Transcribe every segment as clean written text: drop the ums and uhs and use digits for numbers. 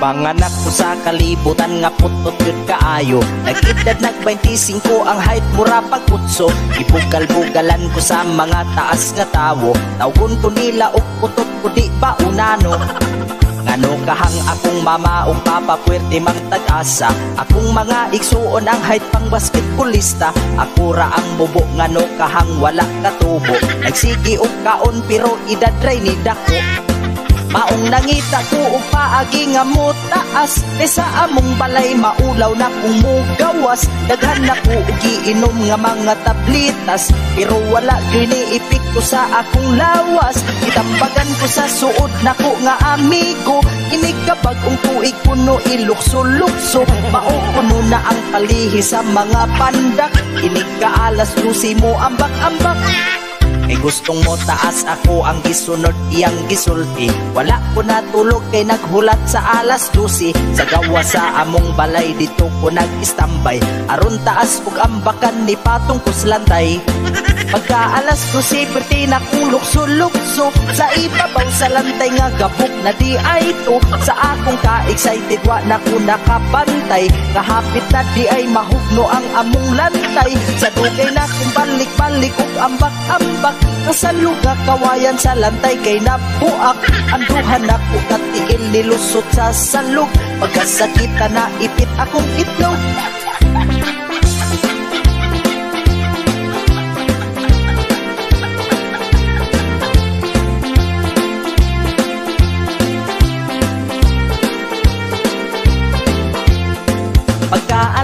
Panganak ko sa kalibutan nga putot yun kaayo. Nag-edad nag-25 ang height mura pagkutso. Ibugal-bugalan ko sa mga taas nga tawo. Tawgon ko nila og putot ko di ba unano. Ngano kahang akong mama o papa puwerte mang tag-asa. Akong mga igsuon ang height pang basketballista. Ako ra ang bubo ngano kahang wala katubo. Nagsigi og kaon pero idadray ni dako. Maong nangita ko og paagi nga mo taas. Sa among balay maulaw na kong mugawas. Daghan na ko og giinom nga mga tablitas. Pero wala gyud ipik ko sa akong lawas. Itambagan ko sa suod na ko nga amigo. Inikabag ang tuig puno ilukso-lukso. Maupuno na ang kalihi sa mga pandak. Inig ka alas 12 mo ambak-ambak. Kay gustong mo taas ako ang gisunod iyang gisulti. Wala ko natulog kay naghulat sa alas 12. Sa gawa sa among balay dito ko nag-istambay. Aron taas ug ambakan ni patong kuslantay. Pagka alas 12 perti na kong lukso-lukso. Sa ibabaw sa lantay nga gabok na di ay to. Sa akong ka-excited wa na ko nakapantay. Kahapit na di ay mahugno ang among lantay. Sa dugay na kong balik-balik ug ambak-ambak. Kasalog nga kawayan sa lantay kay nabuak. Anduhan ako katiil nilusot sa salog. Pagkasakita na ipit akong itlog.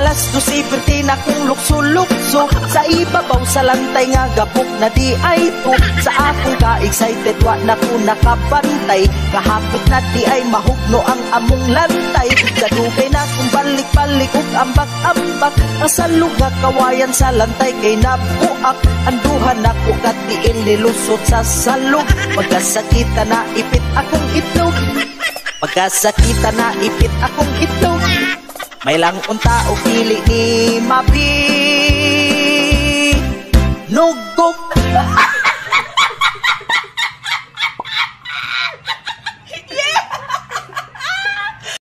Alas 12 perti na kong lukso-lukso. Sa ibabaw sa lantay nga gabok na di ay to. Sa akong ka-excited wa na ko nakabantay. Kahapit na di ay mahugno ang among lantay. Sa dugay na kong balik-balik ug ambak-ambak. Ang salog nga kawayan sa lantay kay nabuak. Anduhan ako katiil nilusot sa salog. Pagkasakita na ipit akong itlog. Pagkasakita na ipit akong itlog. May lang unta o pili ni Mabi.